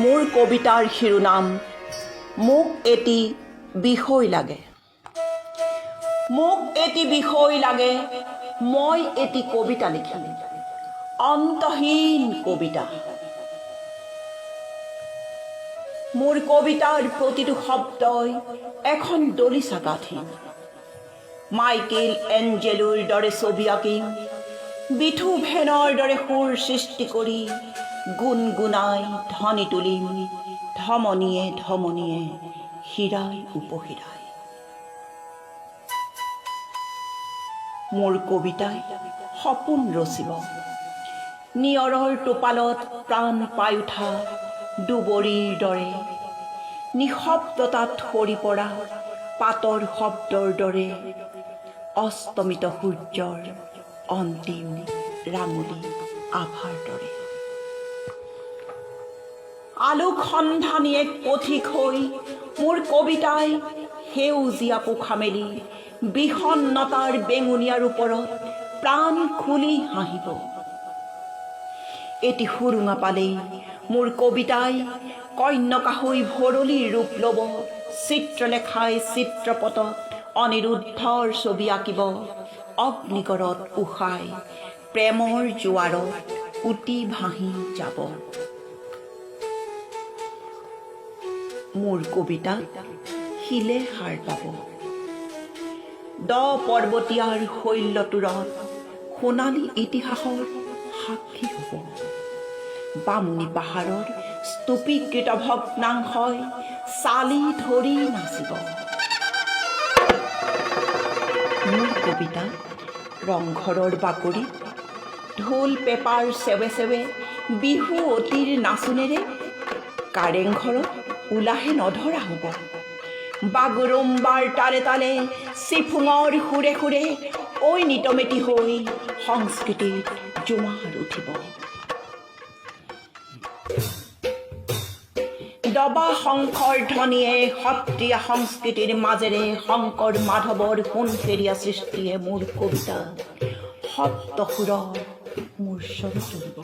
মোৰ কবিতাৰ শিৰোনাম মোক এটি বিষয় লাগে। মোক এটি বিষয় লাগে, মই এটি কবিতা লিখিম, অন্তহীন কবিতা। মোৰ কবিতাৰ প্ৰতিটো শব্দই এখন দলিচা গাঁথিম। মাইকেল এঞ্জেলোৰ দৰে ছবি আঁকিম, বিথোভেনৰ দৰে সুৰ সৃষ্টি কৰি গুণগুণাই ধ্বনি তুলিম, ধমনীয়ে ধমনীয়ে হীৰাই উপহীৰাই। মোৰ কবিতাই সপোন ৰচিব, নিয়ৰৰ টোপালত প্ৰাণ পাই উঠা দুবৰিৰ দৰে, নিঃশব্দতাত সৰি পৰা পাতৰ শব্দৰ দৰে, অস্তমিত সূৰ্যৰ অন্তিম ৰাঙলী আভাৰ দৰে। আলোক সন্ধানী এক পথিক হৈ মোৰ কবিতাই সেউজীয়া পোখা মেলি বিষণ্ণতাৰ বেঙুনীয়াৰ ওপৰত প্ৰাণ খুলি হাঁহিব। এটি সুৰুঙা পালেই মোৰ কবিতাই কন্যকা হৈ ভৰলীৰ ৰূপ ল'ব, চিত্ৰলেখাই চিত্ৰপটত অনিৰুদ্ধৰ ছবি আঁকিব, অগ্নিগড়ত উষাই প্ৰেমৰ জোৱাৰত উটি ভাঁহি যাব। মোৰ কবিতাত শিলে সাৰ পাব, দ পৰ্বতীয়াৰ শৈলটোৰত সোণালী ইতিহাসৰ সাক্ষী হ'ব। বামুণী পাহাৰৰ স্তূপীকৃত ভগ্নাংশই চালি ধৰি নাচিব। মোৰ কবিতা ৰংঘৰৰ বাকৰিত ঢোল পেপাৰ চেৱে চেৱে বিহু অতিৰ নাচোনেৰে কাৰেংঘৰত উলাহে নধৰা হ'ব। বাগুৰুম্বাৰ তালে তালে চিফুঙৰ সুৰে সুৰে ঐনিতমেতি হৈ সংস্কৃতিৰ জোৱাৰ উঠিব। দবা শংকৰ ধ্বনিয়ে সত্ৰীয়া সংস্কৃতিৰ মাজেৰে শংকৰ মাধৱৰ সোণসেৰীয়া সৃষ্টিয়ে মোৰ কবিতা সপ্তসুৰৰ মূৰ্ছনা তুলিব।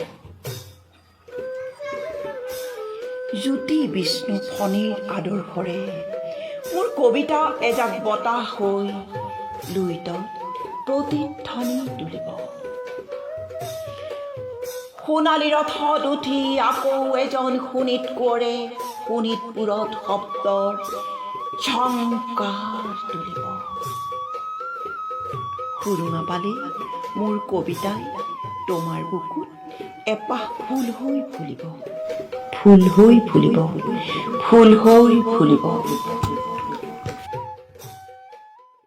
জ্যোতি বিষ্ণু ফণীৰ আদৰ্শৰে মোৰ কবিতা এজাক বতাহ হৈ লুইতত প্ৰতিধ্বনি তুলিব। সোণালী ৰথত উঠি আকৌ এজন শোণিত কোঁৱৰে শোণিতপুৰত শব্দৰ ঝংকাৰ তুলিব। সুৰুঙা পালে মোৰ কবিতাই তোমাৰ বুকুত এপাহ ফুল হৈ ফুলিব, ফুল হৈ ফুলিব, ফুল হৈ ফুলিব।